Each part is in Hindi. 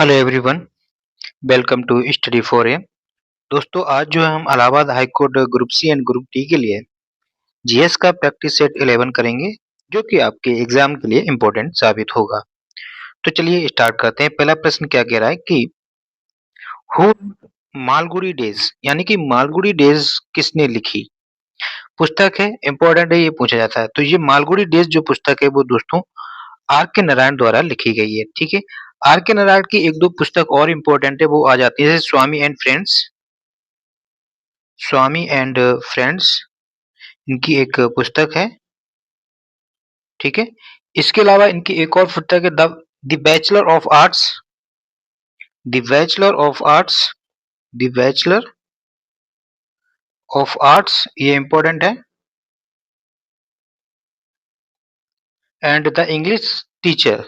Hello everyone, welcome to study for A. दोस्तों, आज जो है हम Allahabad high court group C and group D के लिए जीएस का प्रैक्टिस सेट 11 करेंगे, जो कि आपके एग्जाम के लिए इम्पोर्टेंट साबित होगा। तो चलिए स्टार्ट करते हैं। पहला प्रश्न क्या कह रहा है कि हु मालगुडी डेज, यानी कि मालगुडी डेज किसने लिखी? पुस्तक है, इम्पोर्टेंट है, ये पूछा जाता है। तो ये मालगुडी डेज जो पुस्तक है वो दोस्तों आर के नारायण द्वारा लिखी गई है। ठीक है, आर के नारायण की एक दो पुस्तक और इम्पोर्टेंट है, वो आ जाती है जैसे Swami and friends. Swami and friends इनकी एक पुस्तक है। ठीक है, इसके अलावा इनकी एक और पुस्तक है the bachelor of arts. The bachelor of arts, the bachelor of arts, ये इंपॉर्टेंट है। एंड द इंग्लिश टीचर,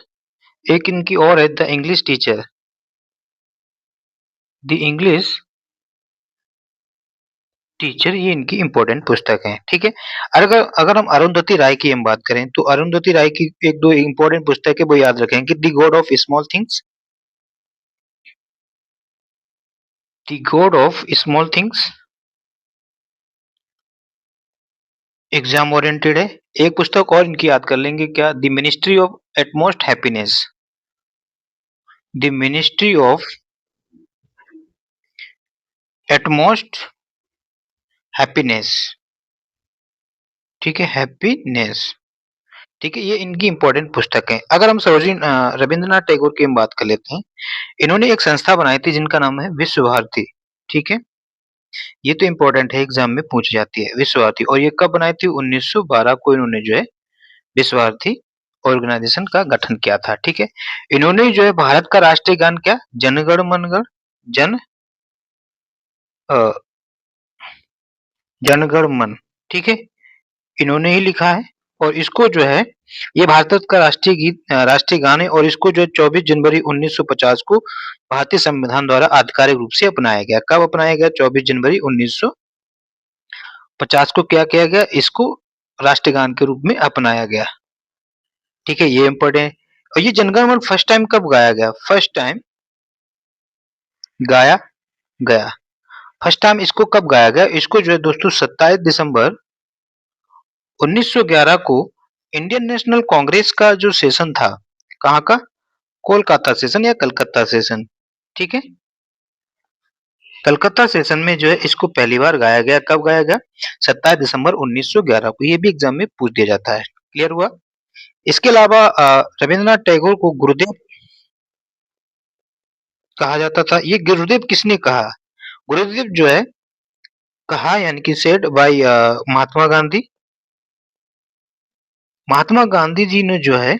एक इनकी और है the English teacher. The English teacher, ये इनकी इंपॉर्टेंट पुस्तक है। ठीक है, अगर अगर हम अरुंधति राय की हम बात करें तो अरुंधति राय की एक दो इंपॉर्टेंट पुस्तक है, वो याद रखें कि the god of small things. The god of small things exam oriented है। एक पुस्तक और इनकी याद कर लेंगे क्या, the ministry of utmost happiness. The ministry of utmost happiness. ठीक है, हैप्पीनेस। ठीक है, ये इनकी इंपॉर्टेंट पुस्तक है। अगर हम सरोजिनी रविंद्रनाथ टैगोर की हम बात कर लेते हैं, इन्होंने एक संस्था बनाई थी जिनका नाम है विश्व भारती। ठीक है, ये तो इंपॉर्टेंट है, एग्जाम में पूछ जाती है विश्व भारती। और ये कब बनाई थी? 1912 को इन्होंने जो है विश्व भारती ऑर्गेनाइजेशन का गठन किया था। ठीक है, इन्होंने जो है भारत का राष्ट्रीय गान क्या, जनगण मनगण, जन अ, जनगण मन। ठीक है, इन्होंने ही लिखा है। और इसको जो है, ये भारत का राष्ट्रीय गीत, राष्ट्रीय गान है। और इसको जो है 24 जनवरी 1950 को भारतीय संविधान द्वारा आधिकारिक रूप से अपनाया गया। कब अपनाया गया? 24 जनवरी 1950 को क्या किया गया? इसको राष्ट्रीय गान के रूप में अपनाया गया। ठीक है, ये इम्पोर्टेंट। और ये जनगण मन फर्स्ट टाइम कब गाया गया? फर्स्ट टाइम गाया गया, फर्स्ट टाइम इसको कब गाया गया? इसको जो है दोस्तों 27 दिसंबर 1911 को इंडियन नेशनल कांग्रेस का जो सेशन था, कहाँ का? कोलकाता सेशन या कलकत्ता सेशन। ठीक है, कलकत्ता सेशन में जो है इसको पहली बार गाया गया। कब गाया गया? 27 दिसंबर 1911 को। ये भी एग्जाम में पूछ दिया जाता है। क्लियर हुआ? इसके अलावा रविंद्रनाथ टैगोर को गुरुदेव कहा जाता था। ये गुरुदेव किसने कहा? गुरुदेव जो है कहा, यानी कि सेड बाय महात्मा गांधी। महात्मा गांधी जी ने जो है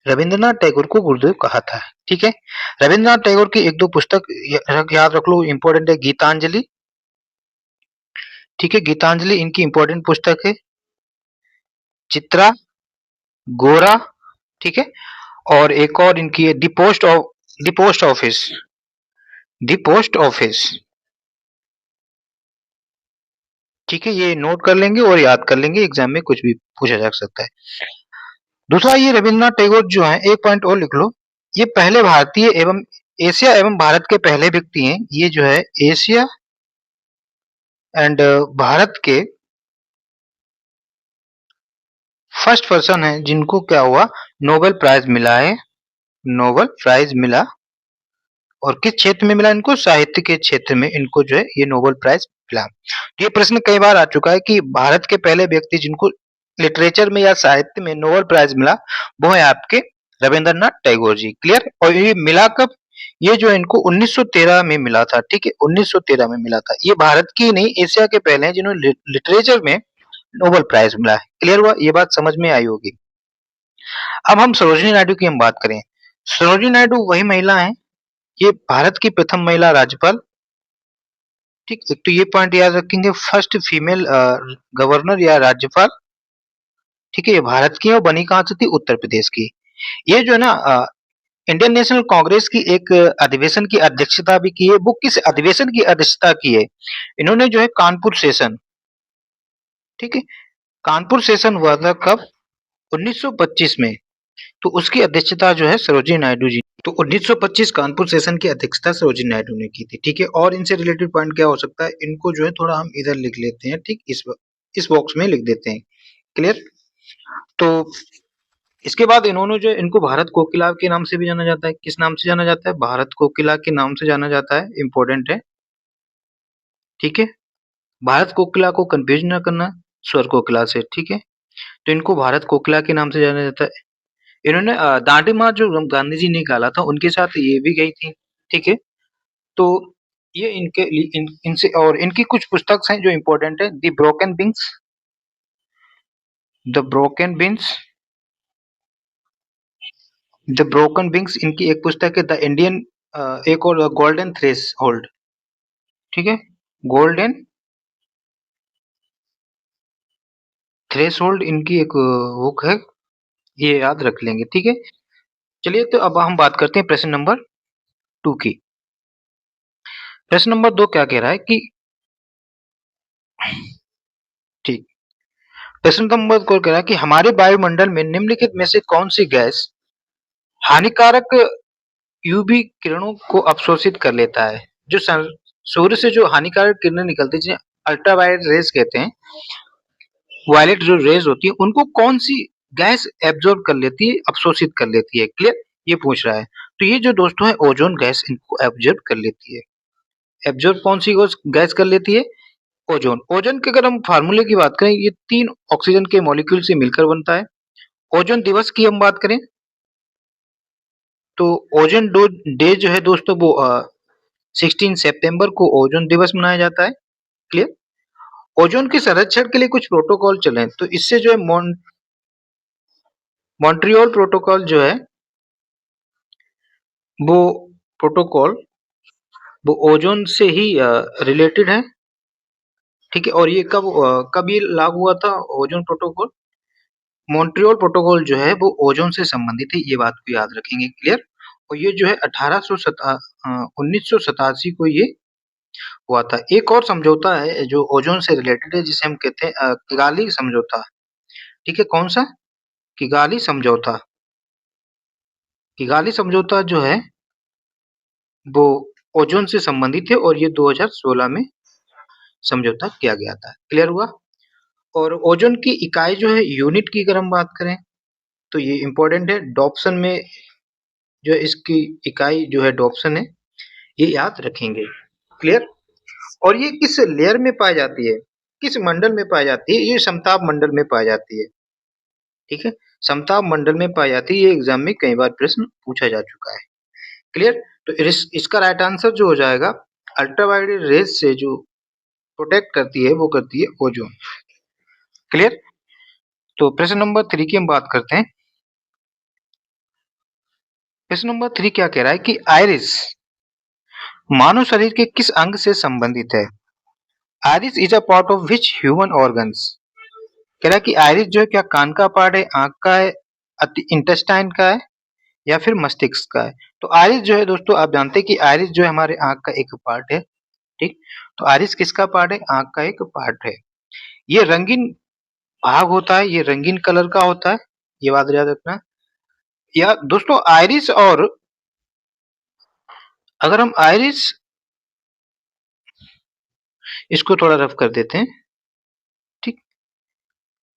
रविंद्रनाथ टैगोर को गुरुदेव कहा था। ठीक है, रविंद्रनाथ टैगोर की एक दो पुस्तक याद रख लो, इंपॉर्टेंट है। गीतांजलि। ठीक है, गीतांजलि इनकी इंपॉर्टेंट पुस्तक है। चित्रा, गोरा। ठीक है, और एक और इनकी है the post office. The post office. ठीक है, ये नोट कर लेंगे और याद कर लेंगे, एग्जाम में कुछ भी पूछा जा सकता है। दूसरा, ये रविंद्रनाथ टैगोर जो है, एक पॉइंट और लिख लो, ये पहले भारतीय एवं एशिया एवं भारत के पहले व्यक्ति हैं। ये जो है एशिया एंड भारत के फर्स्ट पर्सन है जिनको क्या हुआ, नोबेल प्राइज मिला है। नोबेल प्राइज मिला। और किस क्षेत्र में मिला इनको? साहित्य के क्षेत्र में इनको जो है ये नोबेल प्राइज मिला। तो ये प्रश्न कई बार आ चुका है कि भारत के पहले व्यक्ति जिनको लिटरेचर में या साहित्य में नोबेल प्राइज मिला, वो है आपके रविंद्रनाथ टैगोर जी। क्लियर? और ये मिला कब? ये जो इनको 1913 में मिला था। ठीक है, 1913 में मिला था। ये भारत की ही नहीं, एशिया के पहले हैं जिन्होंने लिटरेचर में नोबेल प्राइज मिला है। क्लियर हुआ? ये बात समझ में आई होगी। अब हम सरोजिनी नायडू की हम बात करें। सरोजिनी नायडू वही महिला है, ये भारत की प्रथम महिला राज्यपाल। ठीक, एक तो ये पॉइंट याद रखेंगे, फर्स्ट फीमेल गवर्नर या राज्यपाल। ठीक है, ये भारत की है और बनी कहाँ से थी? उत्तर प्रदेश की। ये जो है ना इंडियन नेशनल कांग्रेस की एक अधिवेशन की अध्यक्षता भी की है। वो किस अधिवेशन की अध्यक्षता की है? इन्होंने जो है कानपुर सेशन। ठीक है, कानपुर सेशन हुआ था कब? 1925 में। तो उसकी अध्यक्षता जो है सरोजिनी नायडू जी, तो 1925 कानपुर सेशन की अध्यक्षता सरोजिनी नायडू ने की थी। ठीक है, और इनसे रिलेटेड पॉइंट क्या हो सकता है, इनको जो है थोड़ा हम इधर लिख लेते हैं। ठीक, इस बॉक्स में लिख देते हैं। क्लियर। तो इसके बाद इन्होंने जो इनको भारत कोकिला के नाम से भी जाना जाता है। किस नाम से जाना जाता है? भारत कोकिला के नाम से जाना जाता है। इंपॉर्टेंट है। ठीक है, भारत कोकिला को कंफ्यूज ना करना स्वर कोकिला से। ठीक है, तो इनको भारत कोकिला के नाम से जाना जाता है। इन्होंने दांडी मार्च जो गांधी जी ने निकाला था उनके साथ ये भी गई थी। ठीक है, तो ये इनसे और इनकी कुछ पुस्तक हैं जो इम्पोर्टेंट है। द ब्रोकन विंग्स इनकी एक पुस्तक है। द इंडियन एक और गोल्डन थ्रेस होल्ड। ठीक है, गोल्डन थ्रेस होल्ड इनकी एक बुक है, ये याद रख लेंगे। ठीक है, चलिए तो अब हम बात करते हैं प्रश्न नंबर 2 की। प्रश्न नंबर 2 क्या कह रहा है कि ठीक, प्रश्न नंबर 2 कह रहा है कि हमारे वायुमंडल में निम्नलिखित में से कौन सी गैस हानिकारक यूवी किरणों को अवशोषित कर लेता है। जो सूर्य से जो हानिकारक किरणें निकलती है जिन्हें अल्ट्रावायलेट रेज कहते हैं, वायलेट जो रेज होती है उनको कौन सी गैस एब्जॉर्ब कर लेती है, अवशोषित कर लेती है। क्लियर, ये पूछ रहा है। तो ये जो दोस्तों है ओजोन गैस इनको एब्जॉर्ब कर लेती है। एब्जॉर्ब कौन सी गैस कर लेती है? ओजोन। ओजोन के अगर हम फार्मूले की बात करें, ये 3 ऑक्सीजन के मॉलिक्यूल से मिलकर बनता है। ओजोन दिवस की हम बात करें तो ओजोन डे जो है दोस्तों वो 16 सितंबर को ओजोन दिवस मनाया जाता है। क्लियर। ओजोन के संरक्षण के लिए कुछ प्रोटोकॉल चले, तो इससे जो है मॉन्ट्रियल प्रोटोकॉल जो है वो प्रोटोकॉल वो ओजोन से ही रिलेटेड है। ठीक है, और ये कब ये लागू हुआ था ओजोन प्रोटोकॉल? मॉन्ट्रियल प्रोटोकॉल जो है वो ओजोन से संबंधित है, ये बात को याद रखेंगे। क्लियर। और ये जो है 1987 को ये हुआ था। एक और समझौता है जो ओजोन से रिलेटेड है जिसे हम कहते हैं किगाली समझौता। ठीक है, कौन सा? किगाली समझौता। किगाली समझौता जो है वो ओजोन से संबंधित है और ये 2016 में समझौता किया गया था। क्लियर हुआ। और ओजोन की इकाई जो है यूनिट की अगर हम बात करें तो ये इंपॉर्टेंट है। डॉप्सन में जो इसकी इकाई जो है डॉप्सन है, ये याद रखेंगे। क्लियर। और ये किस लेयर में पाई जाती है, किस मंडल में पाई जाती है? ये समताप मंडल में पाई जाती है। ठीक है, समताप मंडल में पाई जाती है। ये एग्जाम में कई बार प्रश्न पूछा जा चुका है। क्लियर। तो इसका राइट आंसर जो हो जाएगा, अल्ट्रावायलेट रेज से जो प्रोटेक्ट करती है वो करती है ओजोन। क्लियर। तो प्रश्न नंबर 3 की हम बात करते हैं। प्रश्न नंबर 3 क्या कह रहा है कि आइरिस मानव शरीर के किस अंग से संबंधित है? Iris is a part of which human organs? कह रहा है कि आइरिस जो है क्या कान का पार्ट है, आंख का है, इंटेस्टाइन का है या फिर मस्तिष्क का है? तो आइरिस जो है दोस्तों आप जानते हैं कि आइरिस जो है हमारे आंख का एक पार्ट है। ठीक, तो आइरिस किसका पार्ट है? आंख का एक पार्ट है। ये रंगीन भाग होता है, ये रंगीन कलर का होता है, ये बात याद रखना। या दोस्तों आइरिस और अगर हम आइरिस इसको थोड़ा रफ कर देते हैं। ठीक,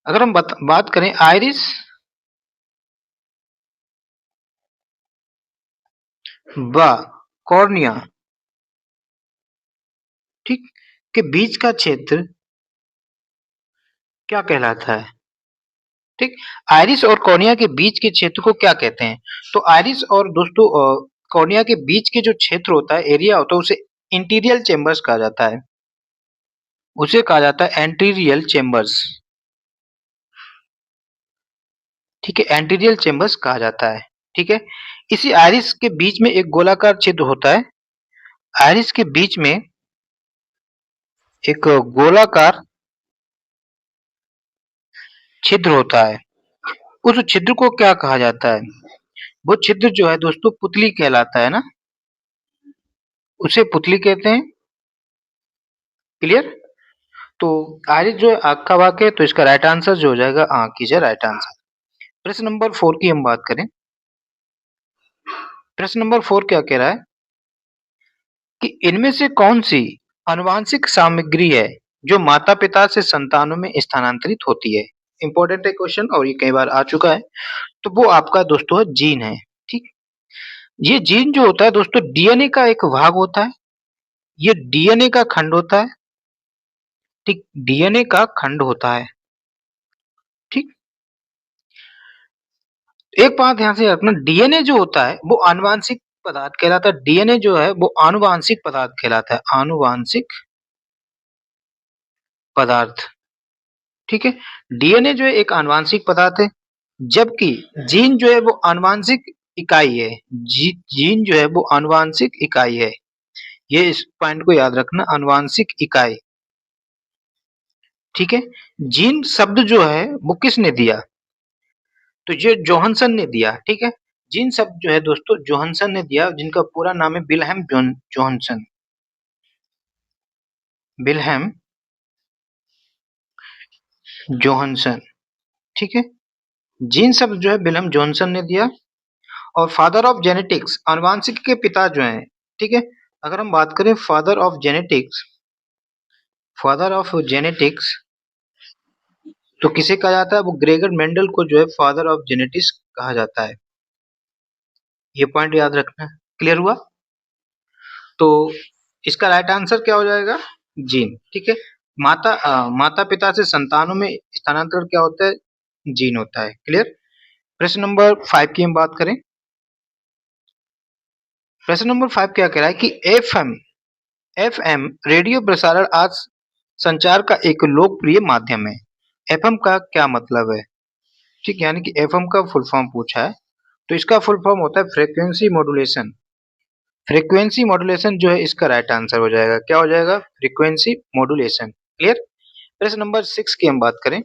अगर हम बात करें आइरिस व कॉर्निया, ठीक, के बीच का क्षेत्र क्या कहलाता है? ठीक, आइरिस और कॉर्निया के बीच के क्षेत्र को क्या कहते हैं? तो आइरिस और दोस्तों कॉर्निया के बीच के जो क्षेत्र होता है, एरिया होता है, उसे इंटीरियल चेम्बर्स कहा जाता है। उसे कहा जाता है एंटीरियल चेम्बर्स। ठीक है, एंटीरियल चेम्बर्स कहा जाता है। ठीक है, इसी आइरिस के बीच में एक गोलाकार छिद्र होता है। आइरिस के बीच में एक गोलाकार छिद्र होता है। उस छिद्र को क्या कहा जाता है? वो छिद्र जो है दोस्तों पुतली कहलाता है ना, उसे पुतली कहते हैं। क्लियर। तो आइरिस जो है आंख का भाग है, तो इसका राइट आंसर जो हो जाएगा आंख इज राइट आंसर। प्रश्न नंबर 4 की हम बात करें। प्रश्न नंबर 4 क्या कह रहा है कि इनमें से कौन-सी आनुवांशिक सामग्री है जो माता-पिता से संतानों में स्थानांतरित होती है? इम्पोर्टेंट है क्वेश्चन और ये कई बार आ चुका है। तो वो आपका दोस्तों है जीन है, ठीक? ये जीन जो होता है दोस्तों डीएनए का एक भाग होता है। ये डीएनए का खंड होता है, ठीक? डीएनए का खंड होता है, ठीक? एक बात ध्यान से रखना डीएनए जो होता है वो आनुवांशिक पदार्थ कहलाता है। डीएनए जो है वो आनुवांशिक पदार्थ कहलाता है, आनुवांशिक पदार्थ, ठीक है? डीएनए जो है एक आनुवांशिक पदार्थ है, जबकि जीन जो है वो आनुवांशिक इकाई है। जीन जो है वो आनुवांशिक इकाई है। ये इस पॉइंट को याद रखना आनुवांशिक इकाई, ठीक है? जीन शब्द जो है वो किसने दिया? तो ये जोहानसन ने दिया, ठीक है? जीन शब्द जो है दोस्तों जोहानसन ने दिया जिनका पूरा नाम है विल्हेम जोहानसन। विल्हेम जोहानसन, ठीक है? जीन शब्द जो है विल्हेम जॉनसन ने दिया और फादर ऑफ जेनेटिक्स आनुवांशिक के पिता जो हैं, ठीक है? अगर हम बात करें फादर ऑफ जेनेटिक्स तो किसे कहा जाता है? वो ग्रेगर मेंडल को जो है फादर ऑफ जेनेटिक्स कहा जाता है। ये पॉइंट याद रखना है। क्लियर हुआ? तो इसका राइट आंसर क्या हो जाएगा? जीन, ठीक है? माता पिता से संतानों में स्थानांतरण क्या होता है? जीन होता है। क्लियर? प्रश्न नंबर 5 की हम बात करें। प्रश्न नंबर 5 क्या कह रहा है कि एफएम रेडियो प्रसारण आज संचार का एक लोकप्रिय माध्यम है। एफएम का क्या मतलब है? ठीक, यानी कि एफएम का फुल फॉर्म पूछा है, तो इसका फुल फॉर्म होता है फ्रीक्वेंसी मॉड्यूलेशन। फ्रीक्वेंसी मॉड्यूलेशन जो है इसका राइट आंसर हो जाएगा। क्या हो जाएगा? Frequency modulation. क्लियर? प्रश्न नंबर 6 की हम बात करें।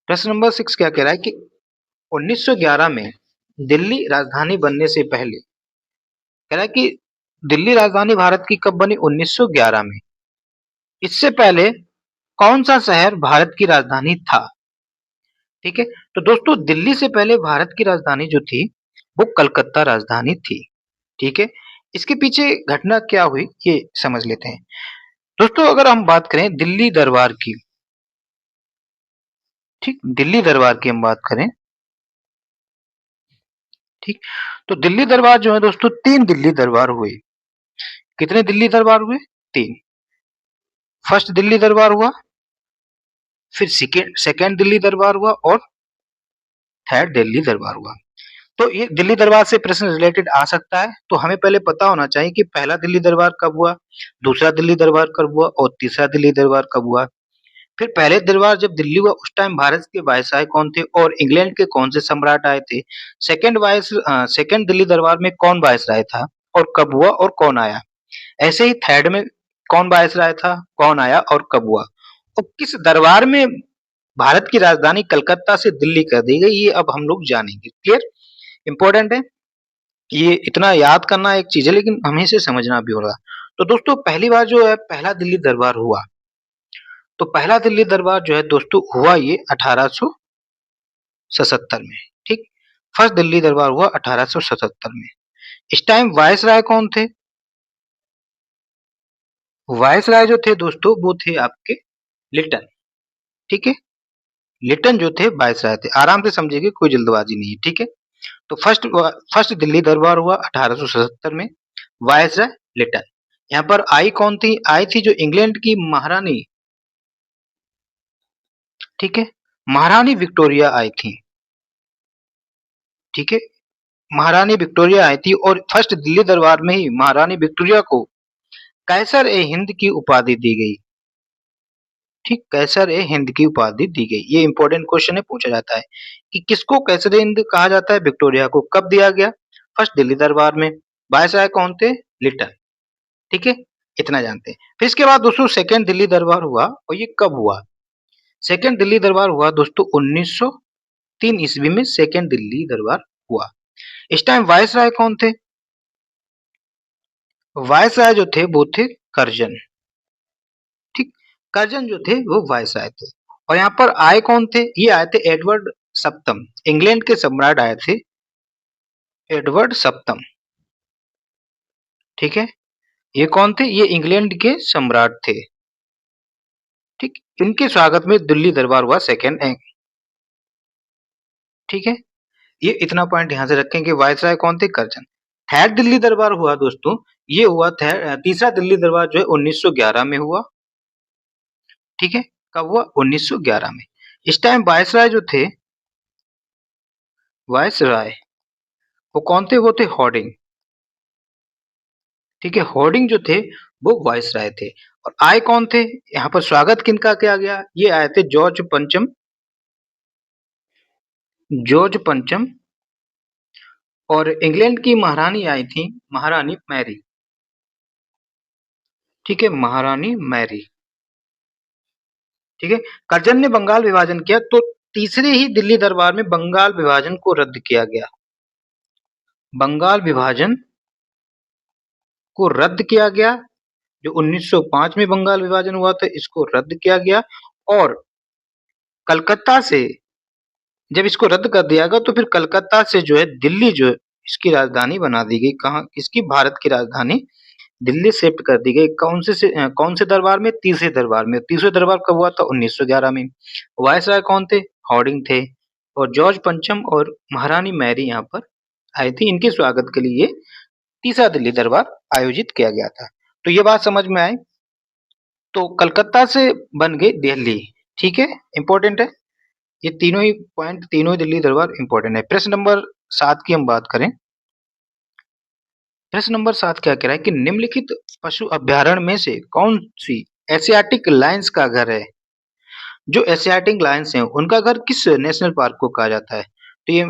प्रश्न नंबर 6 क्या कह रहा है कि 1911 में दिल्ली राजधानी बनने से पहले कह रहा है कि दिल्ली राजधानी भारत की कब बनी? 1911 में। इससे पहले कौन सा शहर भारत की राजधानी था? ठीक है, तो दोस्तों दिल्ली से पहले भारत की राजधानी जो थी वो कलकत्ता राजधानी थी। ठीक है, इसके पीछे घटना क्या हुई ये समझ लेते हैं। दोस्तों अगर हम बात करें दिल्ली दरबार की, ठीक, दिल्ली दरबार की हम बात करें, ठीक, तो दिल्ली दरबार जो है दोस्तों 3 दिल्ली दरबार हुए। कितने दिल्ली दरबार हुए? 3। फर्स्ट दिल्ली दरबार हुआ, फिर सेकेंड दिल्ली दरबार हुआ और थर्ड दिल्ली दरबार हुआ। तो ये दिल्ली दरबार से प्रश्न रिलेटेड आ सकता है, तो हमें पहले पता होना चाहिए कि पहला दिल्ली दरबार कब हुआ, दूसरा दिल्ली दरबार कब हुआ और तीसरा दिल्ली दरबार कब हुआ। फिर पहले दरबार जब दिल्ली हुआ उस टाइम भारत के वायसराय कौन थे और इंग्लैंड के कौन से सम्राट आए थे। सेकेंड दिल्ली दरबार में कौन वायसराय था और कब हुआ और कौन आया। ऐसे ही थर्ड में कौन वायसराय था, कौन आया और कब हुआ, और किस दरबार में भारत की राजधानी कलकत्ता से दिल्ली कर दी गई, ये अब हम लोग जानेंगे। क्लियर? इंपॉर्टेंट है, ये इतना याद करना एक चीज है लेकिन हमें इसे समझना भी होगा। तो दोस्तों पहली बार जो है पहला दिल्ली दरबार हुआ, तो पहला दिल्ली दरबार जो है दोस्तों हुआ ये 1877 में। ठीक, फर्स्ट दिल्ली दरबार हुआ 1877 में। इस टाइम वायसराय कौन थे? वायसराय जो थे दोस्तों वो थे आपके लिटन। ठीक है, लिटन जो थे वायसराय थे। आराम से समझिएगा, कोई जल्दबाजी नहीं है। ठीक है, तो फर्स्ट दिल्ली दरबार हुआ 1877 में, वायसराय लिटन। यहाँ पर आई कौन थी? आई थी जो इंग्लैंड की महारानी, ठीक है, महारानी विक्टोरिया आई थी। ठीक है, महारानी विक्टोरिया आई थी और फर्स्ट दिल्ली दरबार में ही महारानी विक्टोरिया को कैसर ए हिंद की उपाधि दी गई। ठीक, कैसर ए हिंद की उपाधि दी गई। ये इंपॉर्टेंट क्वेश्चन है, पूछा जाता है कि किसको कैसर ए हिंद कहा जाता है? विक्टोरिया को। कब दिया गया? फर्स्ट दिल्ली दरबार में। वायसराय कौन थे? लिटन। ठीक है, इतना जानते हैं। फिर इसके बाद दोस्तों सेकेंड दिल्ली दरबार हुआ और ये कब हुआ? सेकेंड दिल्ली दरबार हुआ दोस्तों 1903 ईस्वी में सेकेंड दिल्ली दरबार हुआ। इस टाइम वायसराय कौन थे? वायसराय जो थे वो थे कर्जन। ठीक, कर्जन जो थे वो वायसराय थे। और यहाँ पर आए कौन थे? ये आए थे एडवर्ड सप्तम, इंग्लैंड के सम्राट आए थे एडवर्ड सप्तम। ठीक है, ये कौन थे? ये इंग्लैंड के सम्राट थे। ठीक, इनके स्वागत में दिल्ली दरबार हुआ सेकेंड। ठीक है, ये इतना पॉइंट यहाँ से रखें कि वायसराय कौन थे? करजन। थर्ड दिल्ली दरबार हुआ दोस्तों, ये हुआ तीसरा दिल्ली दरबार जो है 1911 में हुआ। ठीक है, कब हुआ? 1911 में। इस टाइम वायसराय जो थे, वायसराय वो कौन थे? वो थे हॉर्डिंग। ठीक है, हॉर्डिंग जो थे वो वायसराय थे। और आए कौन थे? यहाँ पर स्वागत किनका किया गया? ये आए थे जॉर्ज पंचम, जॉर्ज पंचम। और इंग्लैंड की महारानी आई थी, महारानी मैरी। ठीक है, महारानी मैरी। ठीक है, करजन ने बंगाल विभाजन किया तो तीसरे ही दिल्ली दरबार में बंगाल विभाजन को रद्द किया गया। बंगाल विभाजन को रद्द किया गया। जो 1905 में बंगाल विभाजन हुआ था, इसको रद्द किया गया। और कलकत्ता से जब इसको रद्द कर दिया गया तो फिर कलकत्ता से जो है दिल्ली जो है इसकी राजधानी बना दी गई। कहाँ? इसकी भारत की राजधानी दिल्ली शिफ्ट कर दी गई। कौन से दरबार में? तीसरे दरबार में। तीसरे दरबार कब हुआ था? 1911 में। वायसराय कौन थे? हॉर्डिंग थे। और जॉर्ज पंचम और महारानी मैरी यहाँ पर आई थी। इनके स्वागत के लिए तीसरा दिल्ली दरबार आयोजित किया गया था। तो ये बात समझ में आई। तो कलकत्ता से बन गई दिल्ली। ठीक है, इंपॉर्टेंट है ये तीनों ही पॉइंट, तीनों ही दिल्ली दरबार इंपॉर्टेंट है। प्रश्न नंबर 7 की हम बात करें। प्रश्न नंबर 7 क्या कह रहा है कि निम्नलिखित पशु अभ्यारण्य में से कौन सी एशियाटिक लायंस का घर है? जो एशियाटिक लायंस हैं उनका घर किस नेशनल पार्क को कहा जाता है? तो ये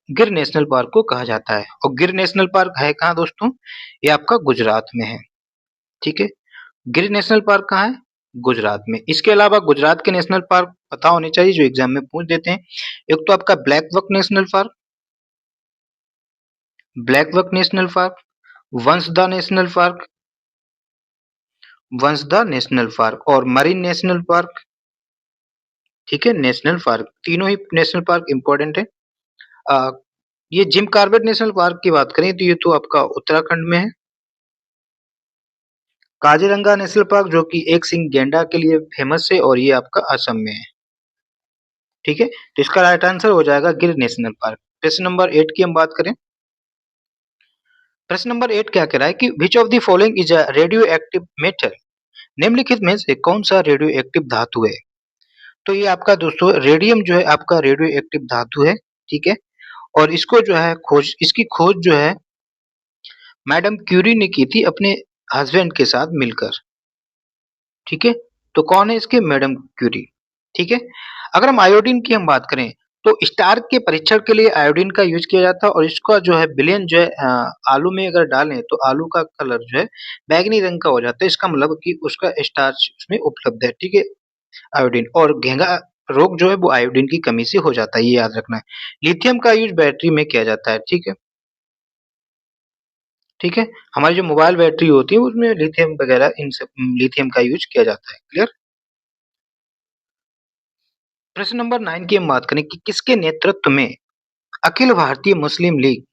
गिर नेशनल पार्क को कहा जाता है। और गिर नेशनल पार्क है कहाँ दोस्तों? ये आपका गुजरात में है। ठीक है, गिर नेशनल पार्क कहाँ है? गुजरात में। इसके अलावा गुजरात के नेशनल पार्क पता होने चाहिए जो एग्जाम में पूछ देते हैं। एक तो आपका black buck national park, black buck national park, Vansda national park, Vansda national park और मरीन नेशनल पार्क। ठीक है, नेशनल पार्क, तीनों ही नेशनल पार्क इंपॉर्टेंट है। अ, ये जिम कॉर्बेट नेशनल पार्क की बात करें तो ये तो आपका उत्तराखंड में है। काजीरंगा नेशनल पार्क जो कि एक सिंह गैंडा के लिए फेमस है और ये आपका असम में है। ठीक है, तो इसका राइट आंसर हो जाएगा गिर नेशनल पार्क। प्रश्न नंबर 8 की हम बात करें। प्रश्न नंबर 8 क्या कह रहा है कि which of the following is a radio active metal? निम्नलिखित में से कौन सा रेडियो एक्टिव धातु है? तो ये आपका दोस्तों रेडियम जो है आपका रेडियो एक्टिव धातु है। ठीक है, और इसको जो है इसकी खोज जो है मैडम क्यूरी ने की थी अपने हस्बैंड के साथ मिलकर। ठीक है, तो कौन है इसके? Madam Curie. ठीक है, अगर हम आयोडीन की हम बात करें तो स्टार के परीक्षण के लिए आयोडीन का यूज किया जाता है और इसका जो है विलयन जो है आलू में अगर डालें तो आलू का कलर जो है बैंगनी रंग का हो जाता है। इसका मतलब कि उसका स्टार्च उसमें उपलब्ध है। ठीक है, आयोडीन और घेंघा रोग जो है वो आयोडीन की कमी से हो जाता है, ये याद रखना है। लिथियम का यूज बैटरी में किया जाता है। ठीक है, ठीक है, हमारी जो मोबाइल बैटरी होती है उसमें लिथियम वगैरह इन सब लिथियम का यूज किया जाता है। क्लियर? प्रश्न नंबर 9 की हम बात करें कि किसके नेतृत्व में अखिल भारतीय मुस्लिम लीग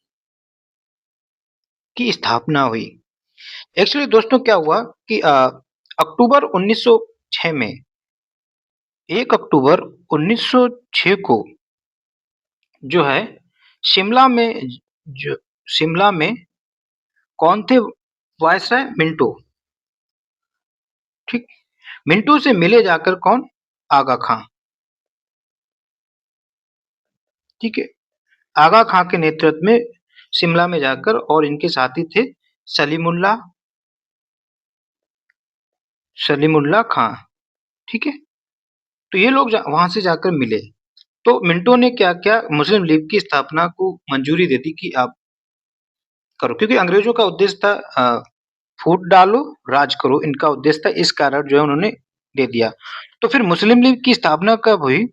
की स्थापना हुई? एक्चुअली दोस्तों क्या हुआ कि अक्टूबर 1906 में 1 अक्टूबर 1906 को जो है शिमला में जो शिमला में कौन थे वायसराय? मिंटो। ठीक, मिंटो से मिले जाकर कौन? आगा खां। ठीक है, आगा खां के नेतृत्व में शिमला में जाकर और इनके साथी थे सलीमुल्लाह सलीमुल्लाह खां। ठीक है, तो ये लोग वहां से जाकर मिले तो मिंटो ने क्या किया? मुस्लिम लीग की स्थापना को मंजूरी दे दी कि आप करो, क्योंकि अंग्रेजों का उद्देश्य था फूट डालो राज करो, इनका उद्देश्य था। इस कारण जो है उन्होंने दे दिया। तो फिर मुस्लिम लीग की स्थापना कब हुई?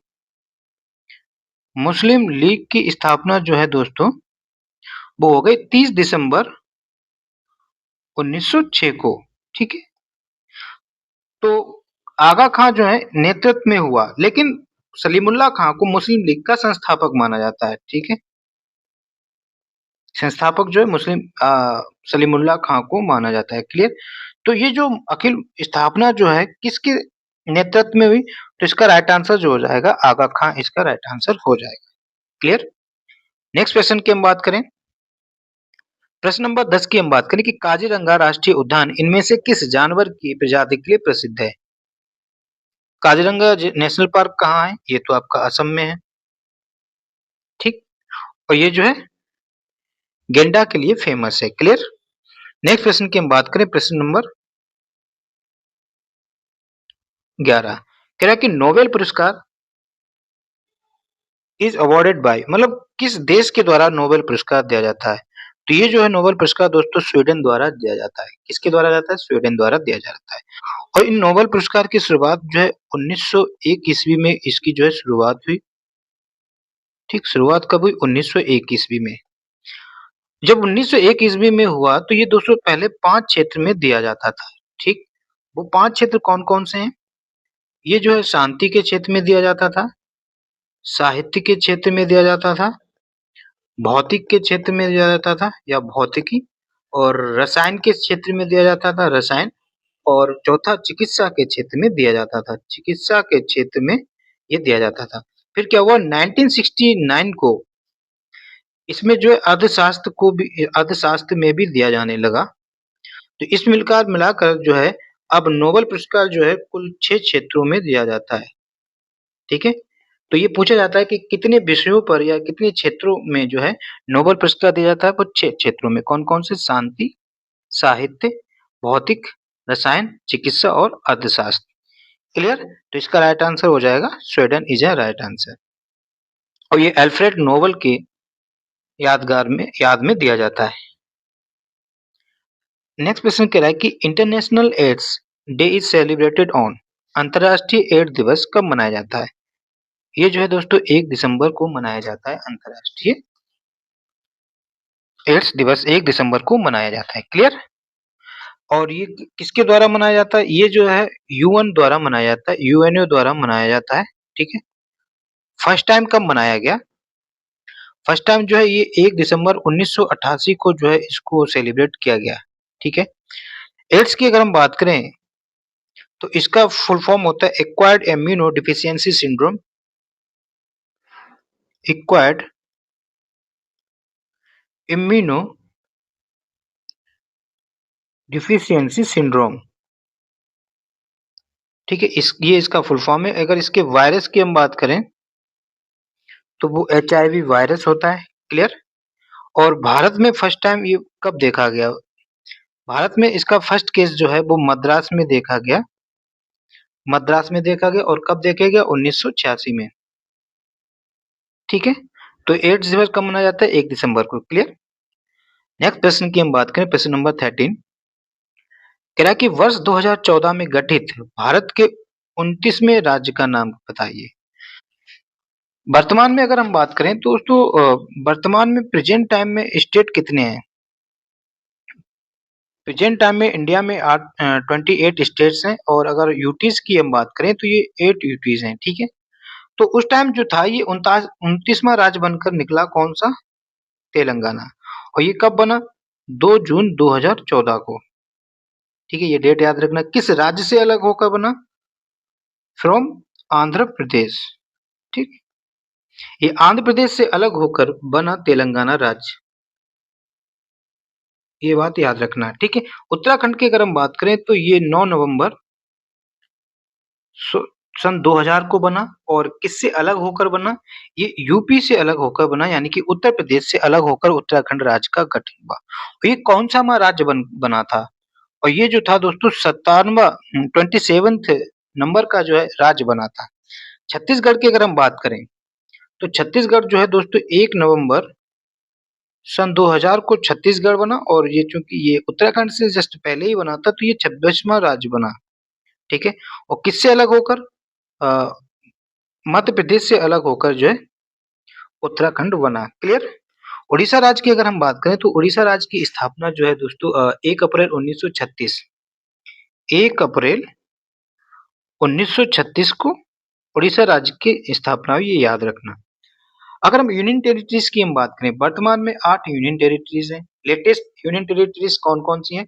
मुस्लिम लीग की स्थापना जो है दोस्तों वो हो गई 30 दिसंबर 1906 को। ठीक है, तो आगा खां जो है नेतृत्व में हुआ, लेकिन सलीमुल्लाह खां को मुस्लिम लीग का संस्थापक माना जाता है, ठीक है। संस्थापक जो है सलीमुल्लाह खां को माना जाता है, क्लियर। तो ये जो अखिल स्थापना जो है किसके नेतृत्व में हुई, तो इसका राइट आंसर जो हो जाएगा आगा खां, इसका राइट आंसर हो जाएगा, क्लियर। नेक्स्ट क्वेश्चन की हम बात करें, प्रश्न नंबर 10 की हम बात करें कि काजीरंगा राष्ट्रीय उद्यान इनमें से किस जानवर की प्रजाति के लिए प्रसिद्ध है। काजीरंगा नेशनल पार्क कहाँ है, ये तो आपका असम में है, ठीक। और ये जो है गेंडा के लिए फेमस है, क्लियर। नेक्स्ट प्रश्न की हम बात करें, प्रश्न नंबर 11 कह रहा है कि नोबेल पुरस्कार इज अवॉर्डेड बाय, मतलब किस देश के द्वारा नोबेल पुरस्कार दिया जाता है। तो ये जो है नोबेल पुरस्कार दोस्तों स्वीडन द्वारा दिया जाता है। किसके द्वारा जाता है, स्वीडन द्वारा दिया जाता है। और इन नोबेल पुरस्कार की शुरुआत जो है 1901 ईस्वी में इसकी जो है शुरुआत हुई, ठीक। शुरुआत कब हुई, 1901 ईस्वी में। जब 1901 ईस्वी में हुआ तो ये दोस्तों पहले 5 क्षेत्र में दिया जाता था, ठीक। वो 5 क्षेत्र कौन-कौन से हैं? ये जो है शांति के क्षेत्र में दिया जाता था, साहित्य के क्षेत्र में दिया जाता था, भौतिक के क्षेत्र में दिया जाता था या भौतिकी, और रसायन के क्षेत्र में दिया जाता था, रसायन, और चौथा चिकित्सा के क्षेत्र में दिया जाता था, चिकित्सा के क्षेत्र में ये दिया जाता था। फिर क्या हुआ, 1969 को इसमें जो है अर्थशास्त्र में भी दिया जाने लगा। तो इस मिलाकर जो है अब नोबेल पुरस्कार जो है कुल 6 क्षेत्रों में दिया जाता है, ठीक है। तो ये पूछा जाता है कि कितने विषयों पर या कितने क्षेत्रों में जो है नोबेल पुरस्कार दिया जाता है, वो 6 क्षेत्रों में। कौन-कौन से, शांति, साहित्य, भौतिक, रसायन, चिकित्सा और अर्थशास्त्र, क्लियर। तो इसका राइट आंसर हो जाएगा Sweden is a right answer. और ये अल्फ्रेड नोबेल के याद में दिया जाता है। नेक्स्ट प्रश्न कह रहा है कि international AIDS day is celebrated on, अंतर्राष्ट्रीय एड्स दिवस कब मनाया जाता है। ये जो है दोस्तों 1 दिसंबर को मनाया जाता है, अंतर्राष्ट्रीय एड्स दिवस 1 दिसंबर को मनाया जाता है, क्लियर। और ये किसके द्वारा मनाया जाता है, ये जो है यूएन द्वारा मनाया जाता है, यूएनओ द्वारा मनाया जाता है, ठीक है। फर्स्ट टाइम कब मनाया गया, फर्स्ट टाइम जो है ये 1 दिसंबर 1988 को जो है इसको सेलिब्रेट किया गया, ठीक है। एड्स की अगर हम बात करें तो इसका फुल फॉर्म होता है acquired immuno deficiency syndrome, acquired immuno deficiency syndrome, ठीक है। ये इसका फुल फॉर्म है। अगर इसके वायरस की हम बात करें तो वो एचआईवी वायरस होता है, क्लियर। और भारत में फर्स्ट टाइम ये कब देखा गया, भारत में इसका फर्स्ट केस जो है वो मद्रास में देखा गया, मद्रास में देखा गया। और कब देखा गया, 1986 में, ठीक है। तो एड्स दिवस कब मनाया जाता है, 1 दिसंबर को, क्लियर। नेक्स्ट प्रश्न की हम बात करें, प्रश्न नंबर 13 कह रहा है कि वर्ष 2014 में गठित भारत के 29वें राज्य का नाम बताइए। वर्तमान में अगर हम बात करें तो दोस्तों वर्तमान में प्रेजेंट टाइम में स्टेट कितने हैं, प्रेजेंट टाइम में इंडिया में 28 स्टेट्स हैं। और अगर यूटीज की हम बात करें तो ये 8 यूटीज हैं, ठीक है। तो उस टाइम जो था ये 29वां राज्य बनकर निकला, कौन सा, तेलंगाना। और ये कब बना, 2 जून 2014 को, ठीक है। ये डेट याद रखना। किस राज्य से अलग होकर बना, फ्रॉम आंध्र प्रदेश, ठीक। ये आंध्र प्रदेश से अलग होकर बना तेलंगाना राज्य, ये बात याद रखना, ठीक है। उत्तराखंड की अगर हम बात करें तो ये 9 नवंबर सन 2000 को बना। और किससे अलग होकर बना, ये यूपी से अलग होकर बना, यानी कि उत्तर प्रदेश से अलग होकर उत्तराखंड राज्य का गठन हुआ। और ये कौन सा राज्य बना था, और ये जो था दोस्तों 27th नंबर का जो है राज्य बना था। छत्तीसगढ़ की अगर हम बात करें तो छत्तीसगढ़ जो है दोस्तों 1 नवंबर सन 2000 को छत्तीसगढ़ बना। और ये चूंकि ये उत्तराखंड से जस्ट पहले ही बना था तो ये 26वां राज्य बना, ठीक है। और किससे अलग होकर, मध्य प्रदेश से अलग होकर जो है उत्तराखंड बना, क्लियर। उड़ीसा राज्य की अगर हम बात करें तो उड़ीसा राज्य की स्थापना जो है दोस्तों 1 अप्रैल 1936, 1 अप्रैल 1936 को उड़ीसा राज्य की स्थापना हुई, ये याद रखना। अगर हम यूनियन टेरिटरीज की हम बात करें, वर्तमान में 8 यूनियन टेरिटरीज हैं। लेटेस्ट यूनियन टेरिटरीज कौन-कौन सी हैं?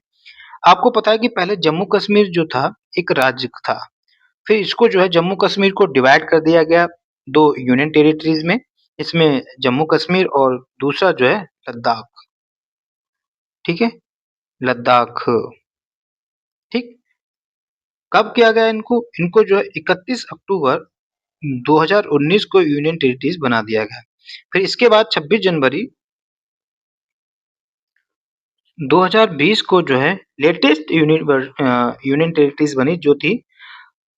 आपको पता है कि पहले जम्मू कश्मीर जो था एक राज्य था। फिर इसको जो है जम्मू कश्मीर को डिवाइड कर दिया गया 2 यूनियन टेरिटरीज में। इसमें जम्मू कश्मीर और दूसरा जो है लद्दाख, ठीक है? लद्दाख, ठीक? कब किया गया इनको? इनको जो है 31 अक्टूबर 2019 को यूनियन टेरिटरीज बना दिया गया। फिर इसके बाद 26 जनवरी 2020 को जो है लेटेस्ट यूनियन टेरिटरीज बनी, जो थी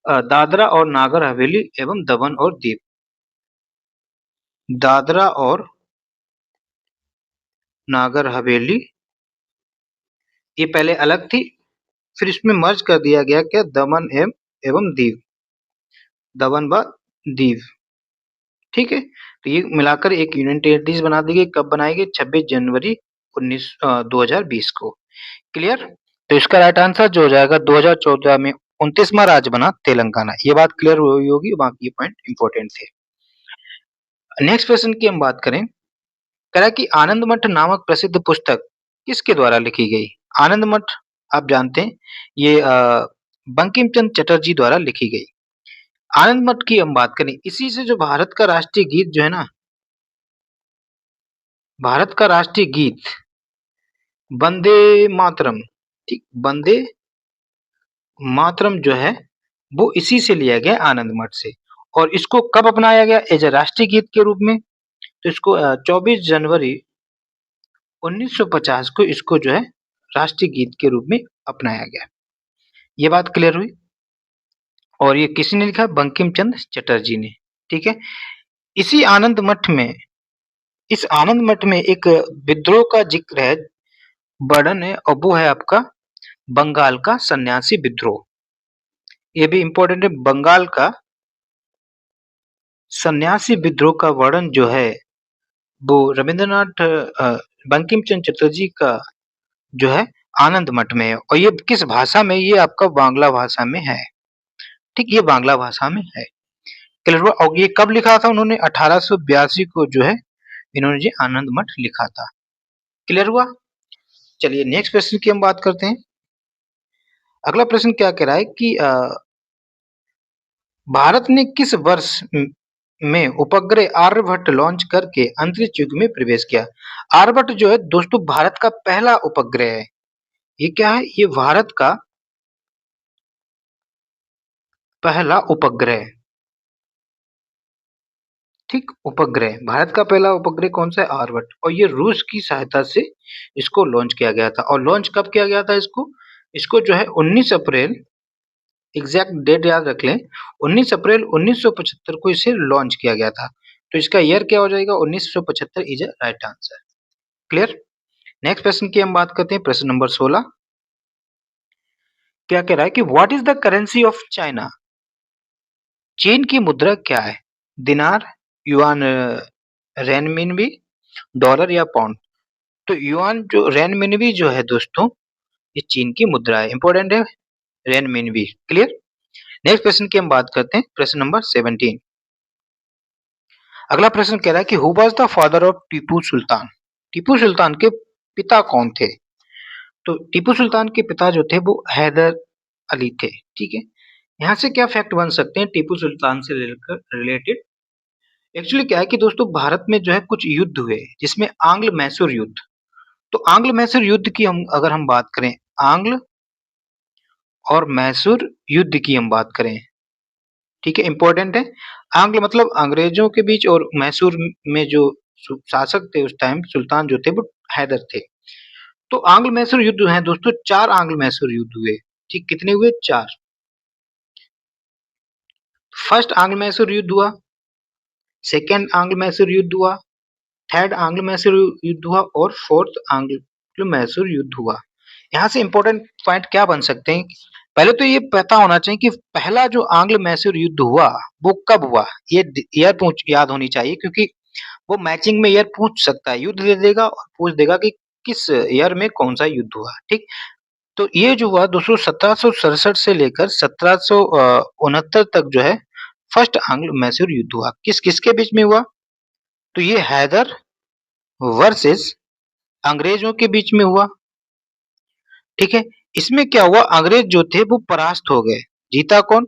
दादरा और नागर हवेली एवं दमन और दीव। दादरा और नागर हवेली ये पहले अलग थी, फिर इसमें मर्ज कर दिया गया क्या? दमन एवं दीव, दमन व दीव, ठीक है? तो ये मिलाकर एक यूनियन टेरिटरीज बना दी गई। कब बनाई गई? 26 जनवरी 2020 को। क्लियर? तो इसका राइट आंसर जो हो जाएगा 2014 में 29वां राज्य बना तेलंगाना। ये बात क्लियर हुई होगी, बाकी ये पॉइंट इंपॉर्टेंट थे। नेक्स्ट क्वेश्चन की हम बात करें, कह रहा है कि आनंद मठ नामक प्रसिद्ध पुस्तक किसके द्वारा लिखी गई? आनंद मठ आप जानते हैं, ये बंकिम चंद्र चटर्जी द्वारा लिखी गई। आनंद मठ की हम बात करें, इसी से जो भारत का राष्ट्रीय गीत जो है ना, भारत का राष्ट्रीय गीत वंदे मातरम, ठीक, वंदे मातरम जो है वो इसी से लिया गया, आनंद मठ से। और इसको कब अपनाया गया एज ए राष्ट्रीय गीत के रूप में? तो इसको 24 जनवरी 1950 को इसको जो है राष्ट्रीय गीत के रूप में अपनाया गया। ये बात क्लियर हुई? और ये किसने लिखा? बंकिम चंद्र चटर्जी ने, ठीक है? इसी आनंद मठ में, इस आनंद मठ में एक विद्रोह का जिक्र है, वर्णन है, और वो है आपका बंगाल का सन्यासी विद्रोह। ये भी इंपॉर्टेंट है, बंगाल का सन्यासी विद्रोह का वर्णन जो है वो रविंद्रनाथ बंकिम चंद्र चटर्जी का जो है आनंद मठ में है। और ये किस भाषा में? ये आपका बांग्ला भाषा में है, ठीक, ये बांग्ला भाषा में है। क्लियर हुआ? और ये कब लिखा था उन्होंने? 1882 को जो है इन्होंने जी आनंद मठ लिखा था। क्लियर हुआ? चलिए नेक्स्ट क्वेश्चन की हम बात करते हैं। अगला प्रश्न क्या कह रहा है कि भारत ने किस वर्ष में उपग्रह आर्यभट्ट लॉन्च करके अंतरिक्ष युग में प्रवेश किया? आर्यभट्ट जो है दोस्तों भारत का पहला उपग्रह है। ये क्या है? ये भारत का पहला उपग्रह, ठीक, उपग्रह, भारत का पहला उपग्रह कौन सा है? आर्यभट्ट। और ये रूस की सहायता से इसको लॉन्च किया गया था। और लॉन्च कब किया गया था इसको? इसको जो है 19 अप्रैल, एग्जैक्ट डेट याद रख लें, 19 अप्रैल 1975 को इसे लॉन्च किया गया था। तो इसका ईयर क्या हो जाएगा? 1975 is a right answer. Clear? Next प्रश्न की हम बात करते हैं, प्रश्न नंबर 16। क्या कह रहा है कि what is the currency of China? चीन की मुद्रा क्या है? दिनार, युआन, रेनमिनबी, डॉलर या पाउंड? तो युआन जो रेनमिनबी जो है दोस्तों, ये चीन की मुद्रा है, इंपॉर्टेंट है रेनमिनबी। क्लियर? नेक्स्ट प्रश्न की हम बात करते हैं, प्रश्न नंबर 17। अगला प्रश्न कह रहा है कि who was the father of Tipu Sultan? Tipu Sultan के पिता कौन थे? तो टीपू सुल्तान के पिता जो थे वो हैदर अली थे, ठीक है? यहाँ से क्या फैक्ट बन सकते हैं टीपू सुल्तान से रिलेटेड? एक्चुअली क्या है कि दोस्तों भारत में जो है कुछ युद्ध हुए, जिसमें आंग्ल मैसूर युद्ध। तो आंग्ल मैसूर युद्ध की हम अगर हम बात करें, आंग्ल और मैसूर युद्ध की हम बात करें, ठीक है, इंपॉर्टेंट है। आंग्ल मतलब अंग्रेजों के बीच, और मैसूर में जो शासक थे उस टाइम, सुल्तान जो थे वो हैदर थे। तो आंग्ल मैसूर युद्ध है दोस्तों, 4 आंग्ल मैसूर युद्ध हुए, ठीक, कितने हुए? 4। फर्स्ट आंग्ल मैसूर युद्ध हुआ, सेकेंड आंग्ल मैसूर युद्ध हुआ, थर्ड आंग्ल मैसूर युद्ध हुआ, और फोर्थ आंग्ल मैसूर युद्ध हुआ। यहाँ से इंपॉर्टेंट पॉइंट क्या बन सकते हैं? पहले तो ये पता होना चाहिए कि पहला जो आंग्ल मैसूर युद्ध हुआ वो कब हुआ, ये ईयर पूछ याद होनी चाहिए, क्योंकि वो मैचिंग में ईयर पूछ सकता है, युद्ध दे देगा और पूछ देगा कि किस ईयर में कौन सा युद्ध हुआ, ठीक। तो ये जो हुआ दोस्तों 1767 से लेकर 1769 तक जो है फर्स्ट एंग्लो मैसूर युद्ध हुआ। किस किसके बीच में हुआ? तो ये हैदर वर्सेस अंग्रेजों के बीच में हुआ। ठीक है, इसमें क्या हुआ, अंग्रेज जो थे वो परास्त हो गए। जीता कौन?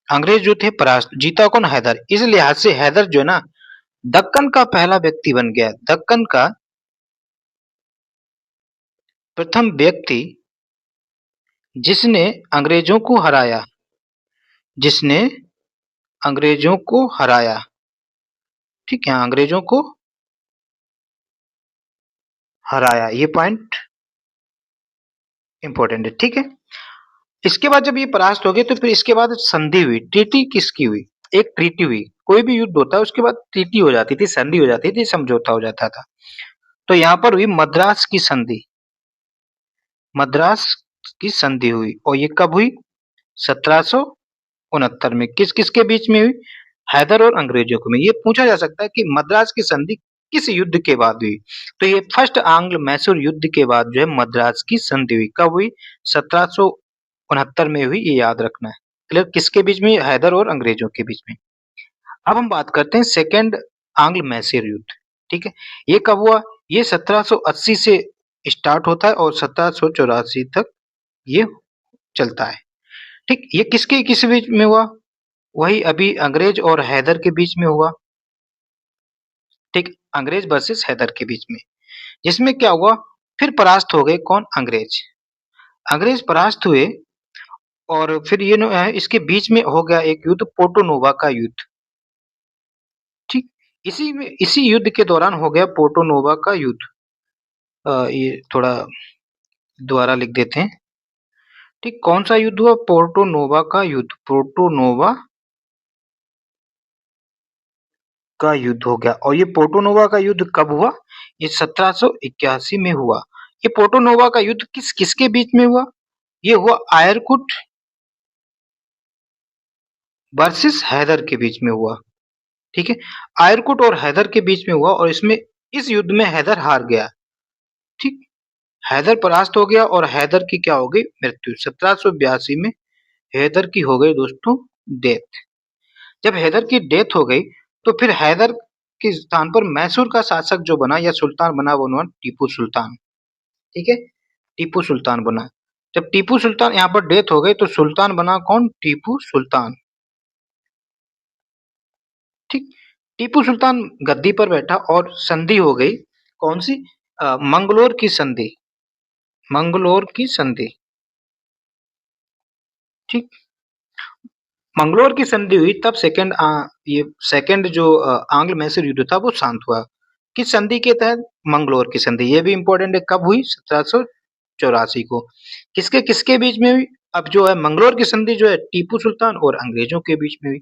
अंग्रेज जो थे परास्त, जीता कौन? हैदर। इस लिहाज से हैदर जो है ना दक्कन का पहला व्यक्ति बन गया, दक्कन का प्रथम व्यक्ति जिसने अंग्रेजों को हराया, जिसने अंग्रेजों को हराया। ठीक है, अंग्रेजों को हराया, ये पॉइंट इंपॉर्टेंट है। ठीक है, इसके बाद जब ये परास्त हो गए तो फिर इसके बाद संधि हुई। ट्रीटी किसकी हुई? एक ट्रीटी हुई। कोई भी युद्ध होता है उसके बाद ट्रीटी हो जाती थी, संधि हो जाती थी, समझौता हो जाता था। तो यहाँ पर हुई मद्रास की संधि। मद्रास की संधि हुई और ये कब हुई? 1769 में। किस किसके बीच में हुई? हैदर और अंग्रेजों के में। ये पूछा जा सकता है कि मद्रास की संधि किस युद्ध के बाद हुई? तो ये फर्स्ट आंग्ल मैसूर युद्ध के बाद जो है मद्रास की संधि हुई। कब हुई? 1769 में हुई, ये याद रखना है। क्लियर? किसके बीच में? हैदर और अंग्रेजों के बीच में। अब हम बात करते हैं सेकेंड आंग्ल मैसूर युद्ध। ठीक है, ये कब हुआ? ये 1780 से स्टार्ट होता है और 1784 तक ये चलता है। ठीक, ये किसके किस बीच में हुआ? वही अभी अंग्रेज और हैदर के बीच में हुआ। ठीक, अंग्रेज वर्सेस हैदर के बीच में, जिसमें क्या हुआ, फिर परास्त हो गए कौन? अंग्रेज। अंग्रेज परास्त हुए और फिर ये इसके बीच में हो गया एक युद्ध, पोर्टो-नोवा का युद्ध। ठीक, इसी में इसी युद्ध के दौरान हो गया पोर्टो-नोवा का युद्ध। ये थोड़ा दोबारा लिख देते हैं। ठीक, कौन सा युद्ध हुआ? पोर्टो-नोवा का युद्ध। पोर्टो-नोवा का युद्ध हो गया। और ये पोर्टो-नोवा का युद्ध कब हुआ? ये 1781 में हुआ। ये पोर्टो-नोवा का युद्ध किस किसके बीच में हुआ? ये हुआ आयरकुट वर्सेस हैदर के बीच में हुआ। ठीक है, आयरकुट और हैदर के बीच में हुआ और इसमें इस युद्ध में हैदर हार गया। ठीक, हैदर परास्त हो गया और हैदर की क्या हो गई? मृत्यु। 1782 में हैदर की हो गई दोस्तों डेथ। जब हैदर की डेथ हो गई तो फिर हैदर के स्थान पर मैसूर का शासक जो बना या सुल्तान बना वो बना टीपू सुल्तान। ठीक है, टीपू सुल्तान बना। जब टीपू सुल्तान यहाँ पर डेथ हो गई तो सुल्तान बना कौन? टीपू सुल्तान। ठीक, टीपू सुल्तान गद्दी पर बैठा और संधि हो गई कौन सी? मंगलोर की संधि। मंगलोर की संधि। ठीक, मंगलोर की संधि हुई तब ये सेकंड जो आंग्ल मैसूर युद्ध था वो शांत हुआ। किस संधि के तहत? मंगलोर की संधि। ये भी इंपॉर्टेंट है, कब हुई? 1784 को। किसके किसके बीच में हुई? अब जो है मंगलोर की संधि जो है टीपू सुल्तान और अंग्रेजों के बीच में हुई।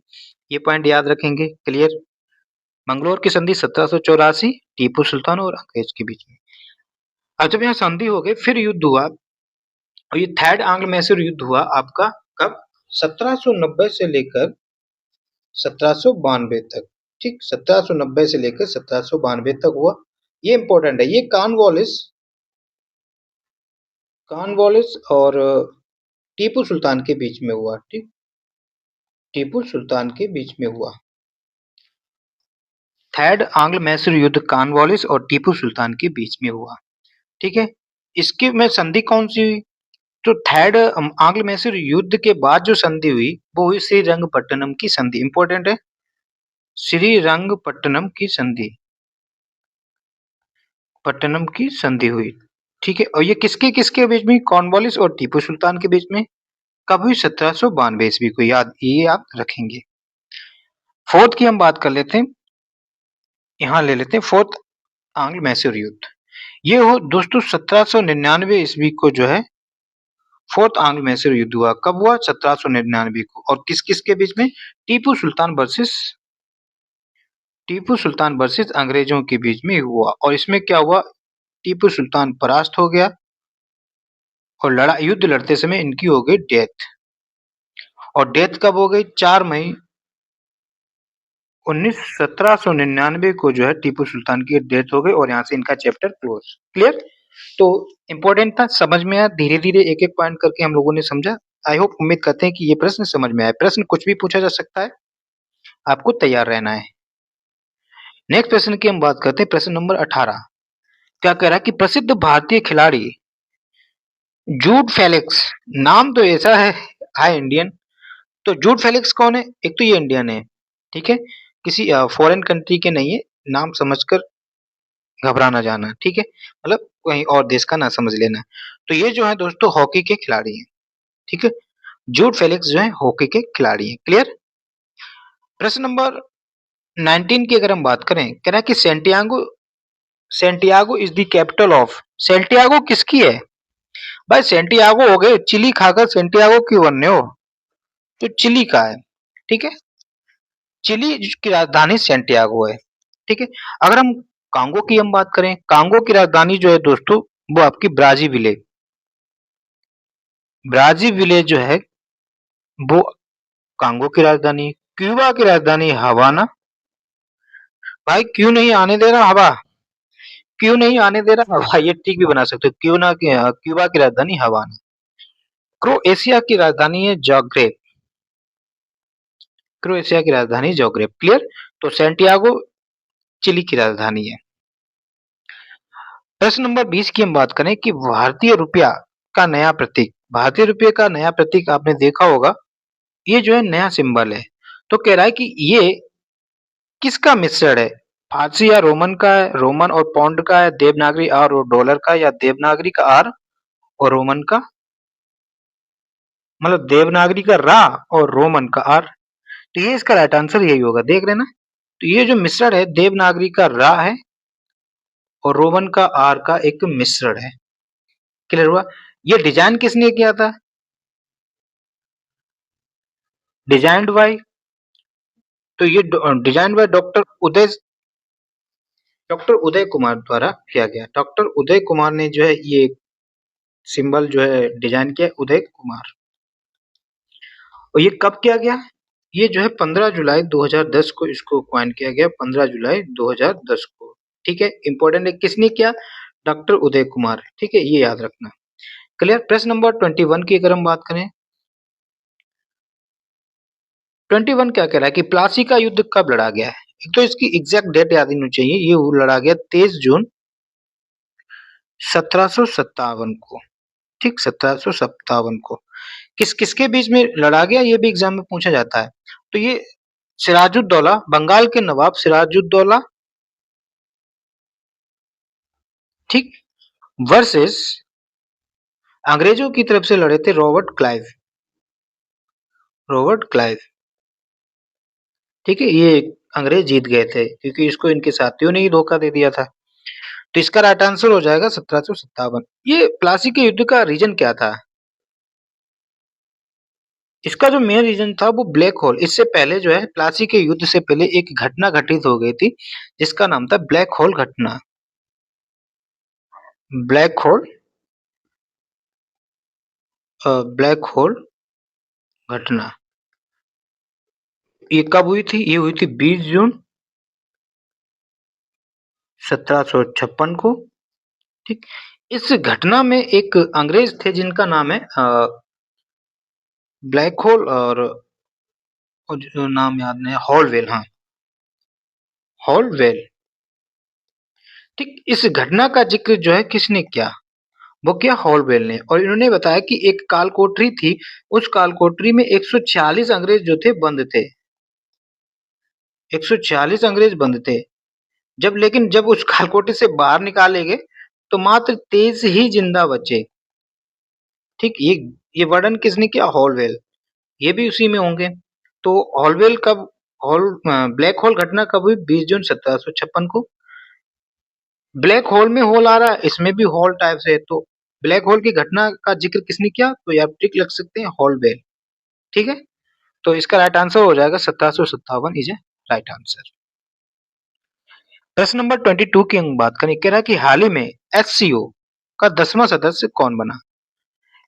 ये पॉइंट याद रखेंगे। क्लियर? मंगलोर की संधि 1784, टीपू सुल्तान और अंग्रेज के बीच में। अब जब यहाँ संधि हो गई फिर युद्ध हुआ और ये थर्ड आंग्ल मैसूर युद्ध हुआ आपका कब? 1790 से लेकर 1792 तक। ठीक, 1790 से लेकर 1792 तक हुआ। ये इंपॉर्टेंट है। ये कॉर्नवालिस और टीपू सुल्तान के बीच में हुआ। ठीक, टीपू सुल्तान के बीच में हुआ। थर्ड आंग्ल मैसूर युद्ध कॉर्नवालिस और टीपू सुल्तान के बीच में हुआ। ठीक है, इसके में संधि कौन सी हुई? तो थर्ड आंग्ल मैसूर युद्ध के बाद जो संधि हुई वो हुई श्रीरंगपट्टनम की संधि। इंपॉर्टेंट है, श्रीरंगपट्टनम की संधि। पट्टनम की संधि हुई। ठीक है, और ये किसके किसके बीच में? कॉर्नवालिस और टीपू सुल्तान के बीच में। कब हुई? 1792 ईस्वी को। ये याद रखेंगे। फोर्थ की हम बात कर लेते हैं। यहाँ ले लेते हैं फोर्थ आंग्ल मैसूर युद्ध। ये हो दोस्तों 1799 ईस्वी को जो है फोर्थ आंग्ल मैसूर युद्ध हुआ। कब हुआ? 1799 को। और किस किस के बीच में? टीपू सुल्तान वर्सेस अंग्रेजों के बीच में हुआ। और इसमें क्या हुआ? टीपू सुल्तान परास्त हो गया और युद्ध लड़ते समय इनकी हो गई डेथ। और डेथ कब हो गई? 4 मई 1799 को जो है टीपू सुल्तान की डेथ हो गई और यहाँ से इनका चैप्टर क्लोज। क्लियर? तो इंपॉर्टेंट था, समझ में आया। धीरे धीरे एक एक पॉइंट करके हम लोगों ने समझा। आई होप, उम्मीद करते हैं कि ये प्रश्न समझ में आया। प्रश्न कुछ भी पूछा जा सकता है। आपको तैयार रहना है। नेक्स्ट प्रश्न की हम बात करते हैं, प्रश्न नंबर 18। क्या कह रहा है कि प्रसिद्ध भारतीय खिलाड़ी जूड फेलिक्स, नाम तो ऐसा है इंडियन, तो जूड फेलिक्स कौन है? एक तो ये इंडियन है, ठीक है, किसी फॉरेन कंट्री के नहीं है, नाम समझकर घबरा ना जाना, ठीक है, मतलब कहीं और देश का ना समझ लेना। तो ये जो है दोस्तों हॉकी के खिलाड़ी हैं, ठीक है, जूड फेलिक्स जो है हॉकी के खिलाड़ी हैं। क्लियर? प्रश्न नंबर 19 की अगर हम बात करें, कह रहा है कि Santiago Santiago is the capital of, Santiago किसकी है? भाई सेंटियागो हो गए, चिली खाकर सेंटियागो क्यों बनने हो? तो चिली का है, ठीक है, चिली की राजधानी सेंटियागो है, ठीक है। अगर हम कांगो की हम बात करें, कांगो की राजधानी जो है दोस्तों वो आपकी ब्राजीविले, ब्राजीविले जो है वो कांगो की राजधानी। क्यूबा की राजधानी हवाना, भाई क्यों नहीं आने दे रहा हवा, क्यों नहीं आने दे रहा हवा, ये ठीक भी बना सकते हो, क्यों ना क्यूबा की राजधानी हवाना। क्रोएशिया की राजधानी है जाग्रेब, क्रोएशिया की राजधानी जाग्रेब। क्लियर? तो सेंटियागो चिली की राजधानी है। प्रश्न नंबर 20 की हम बात करें कि भारतीय रुपया का नया प्रतीक, भारतीय रुपये का नया प्रतीक आपने देखा होगा, ये जो है नया सिंबल है। तो कह रहा है कि ये किसका मिश्रण है? फारसी या रोमन का है, रोमन और पौंड का है, देवनागरी आर और डॉलर का, या देवनागरी का आर और रोमन का, मतलब देवनागरी का रा और रोमन का आर। तो ये इसका राइट आंसर यही होगा, देख रहे ना। तो ये जो मिश्रण है देवनागरी का रा है और रोमन का आर का एक मिश्रण है। क्लियर हुआ? ये डिजाइन किसने किया था? डिजाइन्ड बाय, तो ये design by doctor Uday Kumar द्वारा किया गया। डॉक्टर उदय कुमार ने जो है ये सिंबल जो है डिजाइन किया, उदय कुमार। और ये कब किया गया? ये जो है 15 जुलाई 2010 को इसको क्वाइन किया गया, 15 जुलाई 2010 को, ठीक है। इंपॉर्टेंट है, किसने किया? डॉक्टर उदय कुमार, ठीक है, ये याद रखना। क्लियर? प्रश्न नंबर 21 की अगर हम बात करें, 21 क्या कह रहा है कि प्लासी का युद्ध कब लड़ा गया है? एक तो इसकी एग्जैक्ट डेट याद होनी चाहिए, ये लड़ा गया 23 जून 1757 को, ठीक, 1757 को। किसके बीच में लड़ा गया ये भी एग्जाम में पूछा जाता है। तो ये सिराजुद्दौला, बंगाल के नवाब सिराजुद्दौला, ठीक, वर्सेस अंग्रेजों की तरफ से लड़े थे रॉबर्ट क्लाइव, रॉबर्ट क्लाइव, ठीक है, ये अंग्रेज जीत गए थे क्योंकि इसको इनके साथियों ने ही धोखा दे दिया था। तो इसका राइट आंसर हो जाएगा 1757। ये प्लासी के युद्ध का रीजन क्या था? इसका जो मेन रीजन था वो ब्लैक होल, इससे पहले जो है प्लासी के युद्ध से पहले एक घटना घटित हो गई थी जिसका नाम था ब्लैक होल घटना, ब्लैक होल, ब्लैक होल घटना। ये कब हुई थी? ये हुई थी 20 जून 1756 को, ठीक। इस घटना में एक अंग्रेज थे जिनका नाम है ब्लैक होल, और जो नाम याद नहीं, हॉलवेल, हाँ, हॉलवेल, ठीक। इस घटना का जिक्र जो है किसने किया? वो किया हॉलवेल ने, और इन्होंने बताया कि एक काल कोठरी थी, उस काल कोठरी में 146 अंग्रेज जो थे बंद थे, 146 अंग्रेज बंद थे। लेकिन जब उस काल कोठरी से बाहर निकाले गए तो मात्र 23 ही जिंदा बचे, ठीक। ये वर्णन किसने किया? हॉलवेल, ये भी उसी में होंगे। तो हॉलवेल कब हॉल ब्लैक होल घटना कब हुई? 20 जून 1756 को। ब्लैक होल में होल आ रहा है, इसमें भी होल टाइप से है, तो ब्लैक होल की घटना का जिक्र किसने किया? तो ये आप टिक लग सकते हैं, हॉलवेल, ठीक है। तो इसका राइट आंसर हो जाएगा 1757 इज ए राइट आंसर। प्रश्न नंबर 22 की हम बात करें, कह रहा है कि हाल ही में एससीओ का 10वां सदस्य कौन बना?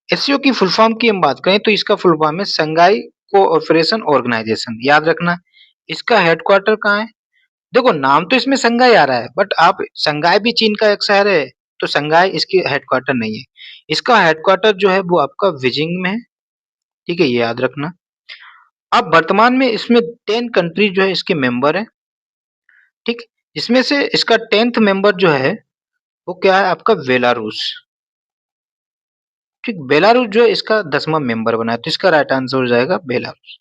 एससीओ की फुल फॉर्म की हम बात करें तो इसका फुल फॉर्म है संघाई कोऑपरेशन ऑर्गेनाइजेशन, याद रखना। इसका हेडक्वार्टर कहाँ है? देखो नाम तो इसमें संघाई आ रहा है, बट आप संघाई भी चीन का एक शहर है, तो संघाई इसकी हेडक्वार्टर नहीं है। इसका हेडक्वार्टर जो है वो आपका बीजिंग में है, ठीक है, ये याद रखना। अब वर्तमान में इसमें 10 कंट्री जो है इसके मेंबर हैं, ठीक? इसमें से इसका 10th मेंबर जो है वो क्या है आपका बेलारूस, ठीक? बेलारूस जो है इसका 10वां मेंबर बना है, तो इसका राइट आंसर हो जाएगा बेलारूस।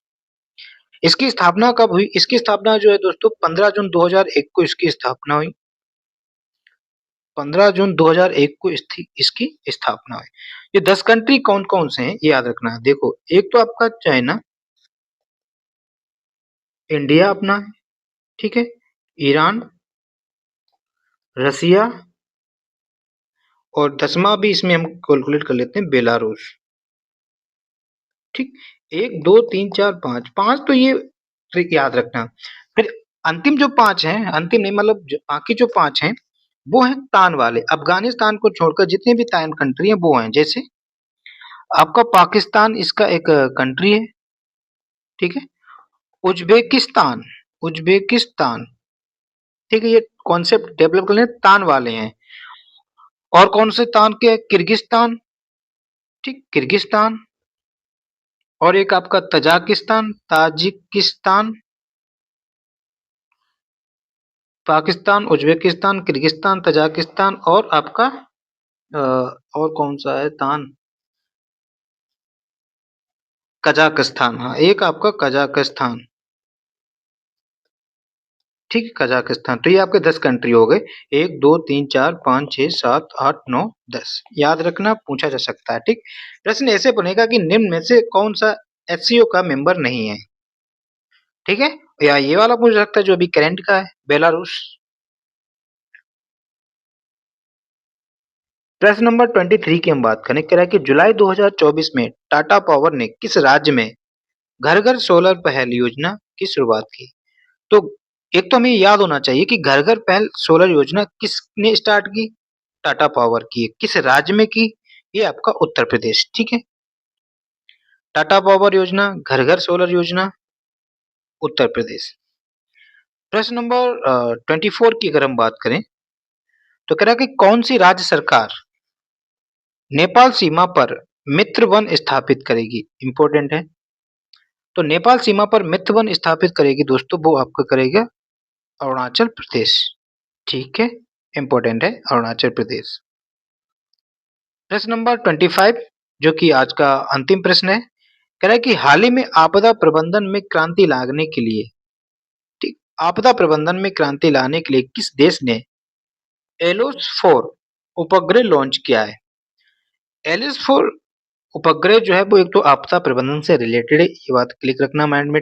इसकी स्थापना कब हुई? इसकी स्थापना जो है दोस्तों 15 जून 2001 को इसकी स्थापना हुई। 15 जून 2001 को इसकी स्थापना हुई। ये 10 कंट्री कौन-कौन से हैं ये याद रखना है। देखो, एक तो आपका चाइना, इंडिया अपना है, ठीक है? ईरान, रसिया और 10वां भी इसमें हम कैलकुलेट कर लेते हैं बेलारूस, ठीक? 1, 2, 3, 4, 5, 5 तो ये ट्रिक याद रखना। फिर अंतिम जो 5 हैं, अंतिम नहीं मतलब बाकी जो 5 हैं, वो हैं तान वाले। अफ़गानिस्तान को छोड़कर जितने भी तान कंट्री हैं वो हैं। जैसे आपका पाकिस्तान इसका एक कंट्री है, ठीक है? उज़्बेकिस्तान, उज़्बेकिस्तान, ठीक है? ये कॉन्सेप्ट डेवलप कर लें, तान वाले हैं। और कौन से तान के हैं? किर्गिस्तान, ठीक? किर्गिस्तान और एक आपका Tajikistan, Tajikistan, Pakistan, Uzbekistan, Kyrgyzstan, Tajikistan और आपका और कौन सा है तान? कजाकिस्तान, हाँ, एक आपका कजाकिस्तान, ठीक है? कजाकिस्तान। तो ये आपके 10 कंट्री हो गए। 1, 2, 3, 4, 5, 6, 7, 8, 9, 10 याद रखना, पूछा जा सकता है, ठीक? प्रश्न ऐसे बनेगा कि निम्न में से कौन सा एचसीओ का मेंबर नहीं है, ठीक है? या ये वाला पूछ सकता है जो अभी करंट का है, बेलारूस। प्रश्न नंबर 23 की हम बात करें, कह रहा है कि जुलाई 2024 में टाटा पावर ने किस राज्य में घर-घर सोलर पहल योजना की शुरुआत की? तो एक तो हमें याद होना चाहिए कि घर-घर पहल सोलर योजना किसने स्टार्ट की? टाटा पावर की है। किस राज्य में की? ये आपका उत्तर प्रदेश, ठीक है? टाटा पावर योजना, घर-घर सोलर योजना, उत्तर प्रदेश। प्रश्न नंबर 24 की अगर हम बात करें, तो कह रहा है कि कौन-सी राज्य सरकार नेपाल सीमा पर मित्र वन स्थापित करेगी? इम्पोर्टेंट है। तो नेपाल सीमा पर मित्र वन स्थापित करेगी दोस्तों, वो आपका करेगा अरुणाचल प्रदेश, ठीक है? इम्पोर्टेंट है अरुणाचल प्रदेश। प्रश्न नंबर 25 जो कि आज का अंतिम प्रश्न है, कह रहा है कि हाल ही में आपदा प्रबंधन में क्रांति लाने के लिए, ठीक? आपदा प्रबंधन में क्रांति लाने के लिए किस देश ने एलोस 4 उपग्रह लॉन्च किया है? एलिस 4 उपग्रह जो है वो एक तो आपदा प्रबंधन से रिलेटेड है, ये बात क्लिक रखना माइंड में।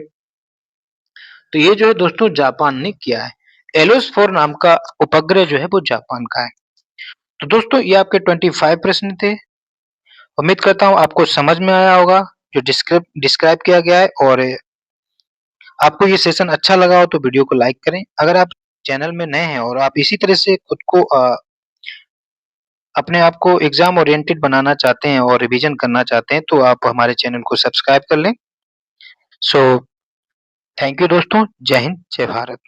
तो ये जो है दोस्तों जापान ने किया है। एलोस 4 नाम का उपग्रह जो है वो जापान का है। तो दोस्तों ये आपके 25 प्रश्न थे। उम्मीद करता हूँ आपको समझ में आया होगा जो डिस्क्राइब किया गया है, और आपको ये सेशन अच्छा लगा हो तो वीडियो को लाइक करें। अगर आप चैनल में नए हैं और आप इसी तरह से खुद को अपने आप को एग्जाम ओरिएंटेड बनाना चाहते हैं और रिवीजन करना चाहते हैं, तो आप हमारे चैनल को सब्सक्राइब कर लें। सो थैंक यू दोस्तों। जय हिंद, जय भारत।